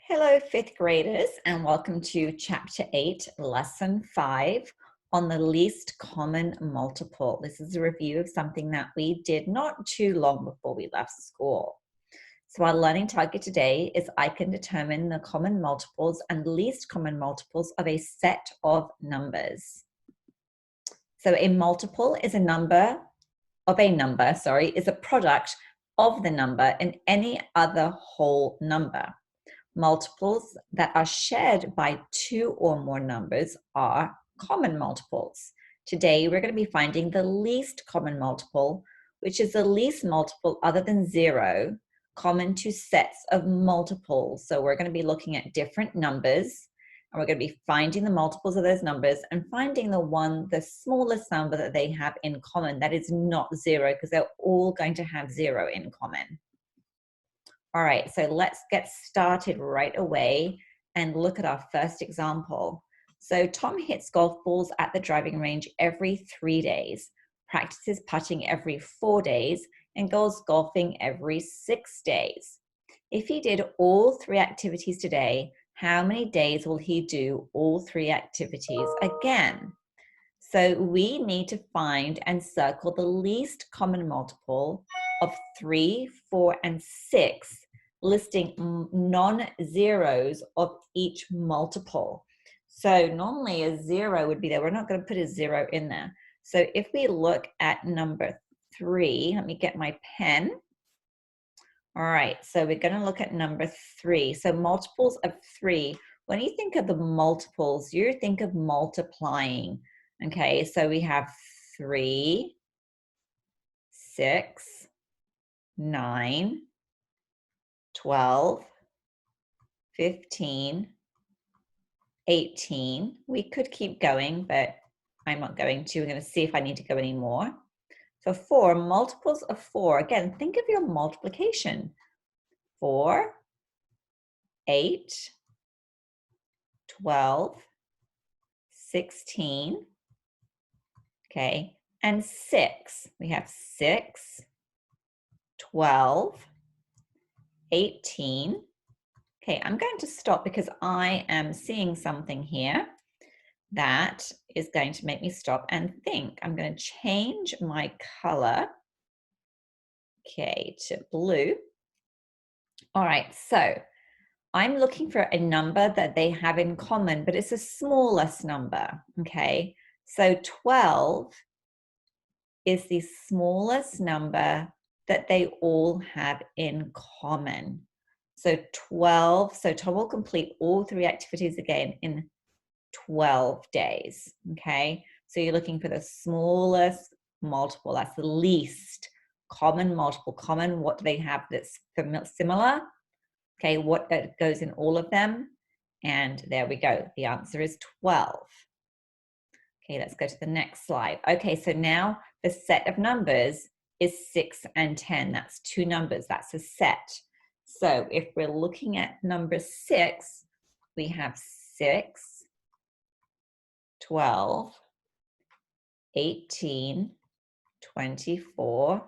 Hello, fifth graders, and welcome to Chapter 8, Lesson 5 on the least common multiple. This is a review of something that we did not too long before we left school. So our learning target today is I can determine the common multiples and least common multiples of a set of numbers. So a multiple is a is a product of the number and any other whole number. Multiples that are shared by two or more numbers are common multiples. Today, we're going to be finding the least common multiple, which is the least multiple other than 0, common to sets of multiples. So we're going to be looking at different numbers, and we're going to be finding the multiples of those numbers and finding the smallest number that they have in common that is not 0, because they're all going to have 0 in common. All right, so let's get started right away and look at our first example. So Tom hits golf balls at the driving range every 3 days, practices putting every 4 days, and goes golfing every 6 days. If he did all 3 activities today, how many days will he do all 3 activities again? So we need to find and circle the least common multiple of 3, 4, and 6, listing non-zeros of each multiple. So normally a 0 would be there. We're not going to put a 0 in there. So if we look at number 3, let me get my pen. All right, so we're going to look at number 3. So multiples of 3. When you think of the multiples, you think of multiplying. Okay, so we have 3, 6, 9, 12, 15, 18. We could keep going, but I'm not going to. We're going to see if I need to go any more. So 4, multiples of 4. Again, think of your multiplication. 4, 8, 12, 16, okay, and 6. We have 6, 12, 18. Okay, I'm going to stop because I am seeing something here that is going to make me stop and think. I'm going to change my color, okay, to blue. All right, so I'm looking for a number that they have in common, but it's the smallest number, okay? So 12 is the smallest number that they all have in common. So 12, so Tom will complete all 3 activities again in 12 days, okay? So you're looking for the smallest multiple, that's the least common multiple. Common, what do they have that's similar? Okay, what goes in all of them? And there we go. The answer is 12. Okay, let's go to the next slide. Okay, so now the set of numbers is 6 and 10. That's 2 numbers. That's a set. So if we're looking at number 6, we have 6, 12, 18, 24,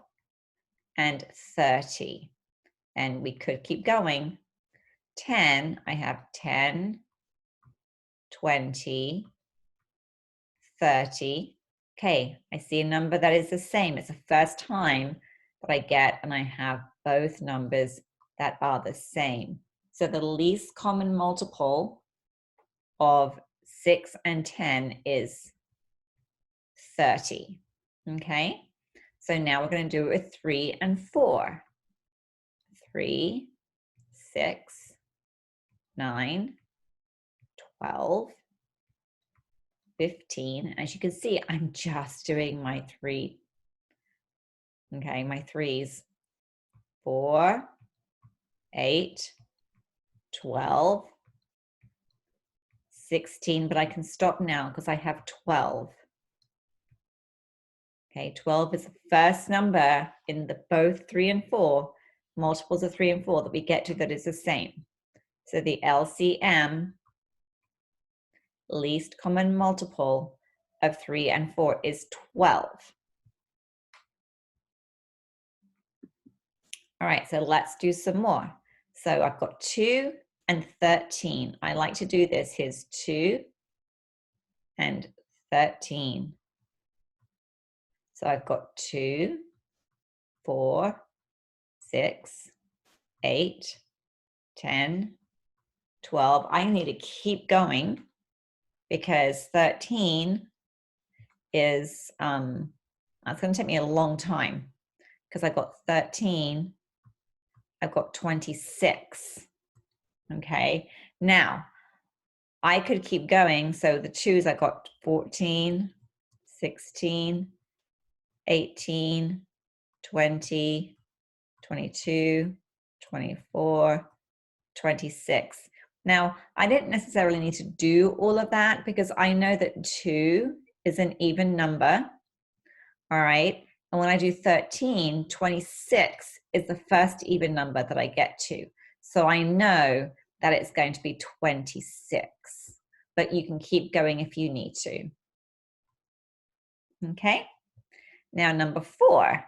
and 30. And we could keep going. 10, I have 10, 20, 30. Okay, I see a number that is the same. It's the first time that I get, and I have both numbers that are the same. So the least common multiple of 6 and 10 is 30. Okay, so now we're going to do it with 3 and 4. 3, 6, 9, 12, 15. As you can see, I'm just doing my 3. Okay, my 3s. 4, 8, 12, 16, but I can stop now because I have 12. Okay, 12 is the first number in both 3 and 4, multiples of 3 and 4 that we get to that is the same. So the LCM, least common multiple of 3 and 4, is 12. All right, so let's do some more. So I've got 2 and 13. I like to do this. Here's 2 and 13. So I've got 2, 4, 6, 8, 10, 12. I need to keep going because 13 is, that's going to take me a long time because I've got 13, I've got 26. Okay, now I could keep going. So the 2s, I got 14, 16, 18, 20, 22, 24, 26. Now, I didn't necessarily need to do all of that because I know that 2 is an even number, all right? And when I do 13, 26 is the first even number that I get to. So I know that it's going to be 26, but you can keep going if you need to. Okay, now number 4,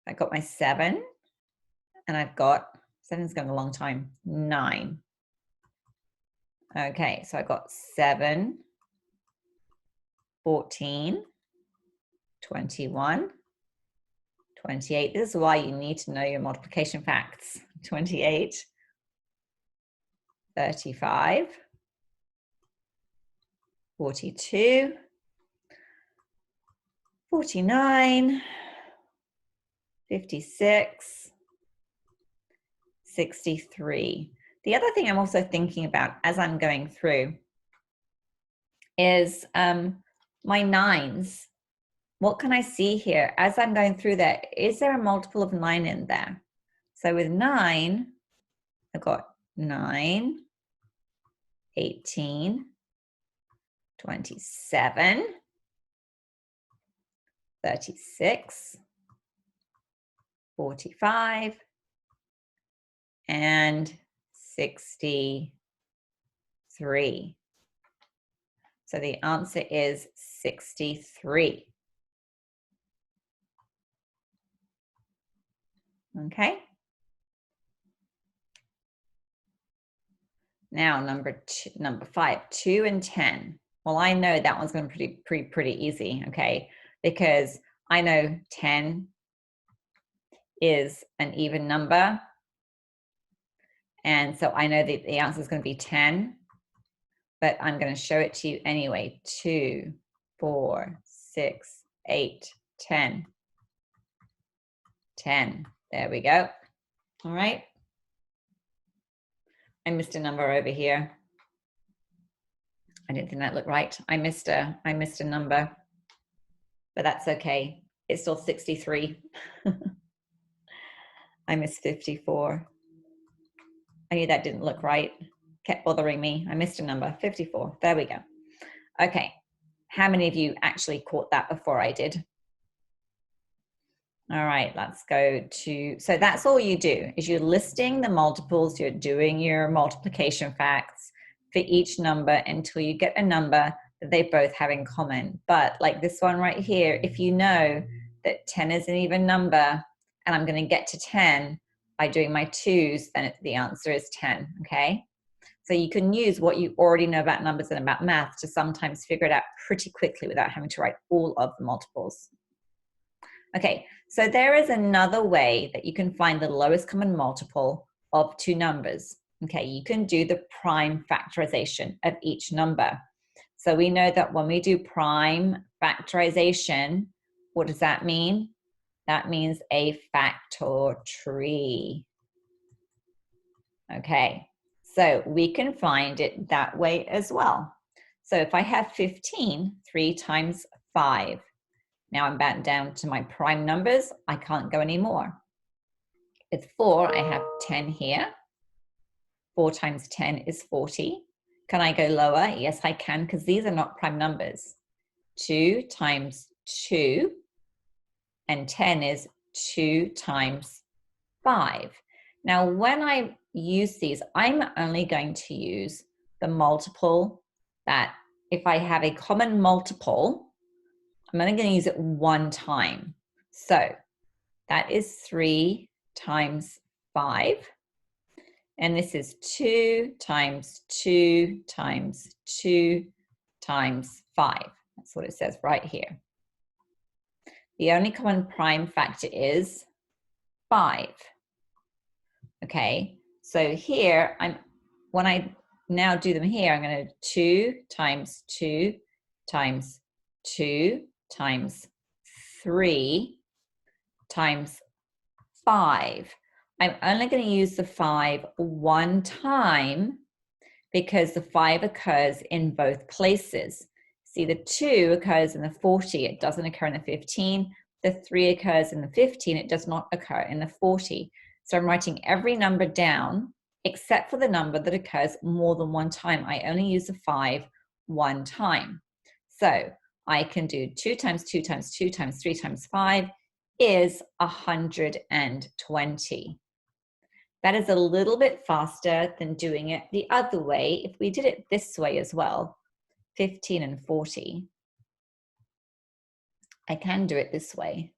I got my 7, and I've got, 7's going a long time, 9. Okay, so I got 7, 14, 21, 28. This is why you need to know your multiplication facts. 28, 35, 42, 49, 56, 63. The other thing I'm also thinking about as I'm going through is my 9s. What can I see here? As I'm going through there, is there a multiple of 9 in there? So with 9, I've got 9, 18, 27, 36, 45, and 63. So the answer is 63. Okay. Now number 5, 2 and 10. Well, I know that one's going to be pretty easy, okay? Because I know 10 is an even number. And so I know that the answer is going to be 10, but I'm going to show it to you anyway. 2, 4, 6, 8, 10. 10. There we go. All right. I missed a number over here. I didn't think that looked right. I missed a number, but that's okay. It's still 63. I missed 54. I knew that didn't look right. Kept bothering me. I missed a number, 54. There we go. Okay. How many of you actually caught that before I did? All right, let's go to, so that's all you do is you're listing the multiples, you're doing your multiplication facts for each number until you get a number that they both have in common. But like this one right here, if you know that 10 is an even number and I'm going to get to 10 by doing my 2's, then the answer is 10, okay? So you can use what you already know about numbers and about math to sometimes figure it out pretty quickly without having to write all of the multiples. Okay, so there is another way that you can find the lowest common multiple of 2 numbers. Okay, you can do the prime factorization of each number. So we know that when we do prime factorization, what does that mean? That means a factor tree. Okay, so we can find it that way as well. So if I have 15, 3 times 5. Now I'm back down to my prime numbers. I can't go anymore. With 4, I have 10 here. 4 times 10 is 40. Can I go lower? Yes, I can, because these are not prime numbers. 2 times 2, and 10 is 2 times 5. Now, when I use these, I'm only going to use the multiple that if I have a common multiple, I'm only going to use it one time. So that is 3 times 5. And this is 2 times 2 times 2 times 5. That's what it says right here. The only common prime factor is 5. Okay, so here, when I now do them here, I'm going to 2 times 2 times 2 times 3 times 5. I'm only going to use the 5 one time because the 5 occurs in both places. See, the 2 occurs in the 40, it doesn't occur in the 15. The 3 occurs in the 15, it does not occur in the 40. So I'm writing every number down except for the number that occurs more than one time. I only use the 5 one time. So I can do 2 times 2 times 2 times 3 times 5 is 120. That is a little bit faster than doing it the other way. If we did it this way as well, 15 and 40, I can do it this way.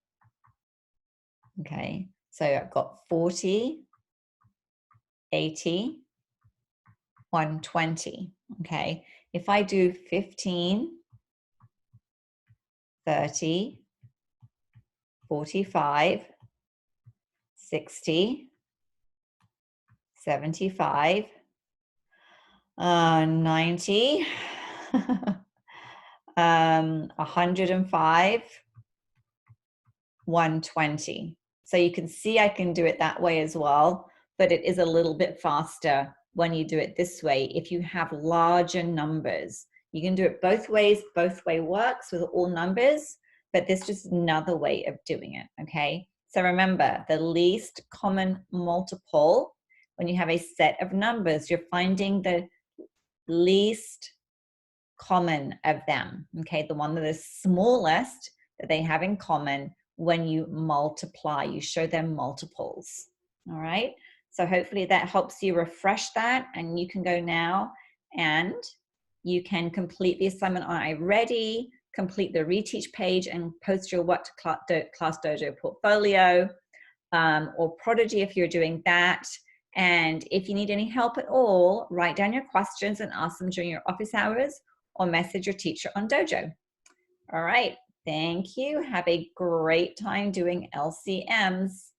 Okay, so I've got 40, 80, 120. Okay, if I do 15, 30, 45, 60, 75, 90, 105, 120. So you can see I can do it that way as well, but it is a little bit faster when you do it this way. If you have larger numbers, you can do it both ways. Both way works with all numbers, but this is just another way of doing it, okay? So remember, the least common multiple, when you have a set of numbers, you're finding the least common of them, okay? The one that is smallest that they have in common when you multiply, you show them multiples, all right? So hopefully that helps you refresh that, and you can go now and you can complete the assignment on iReady, complete the reteach page and post your work to Class Dojo portfolio, or Prodigy if you're doing that. And if you need any help at all, write down your questions and ask them during your office hours or message your teacher on Dojo. All right, thank you. Have a great time doing LCMs.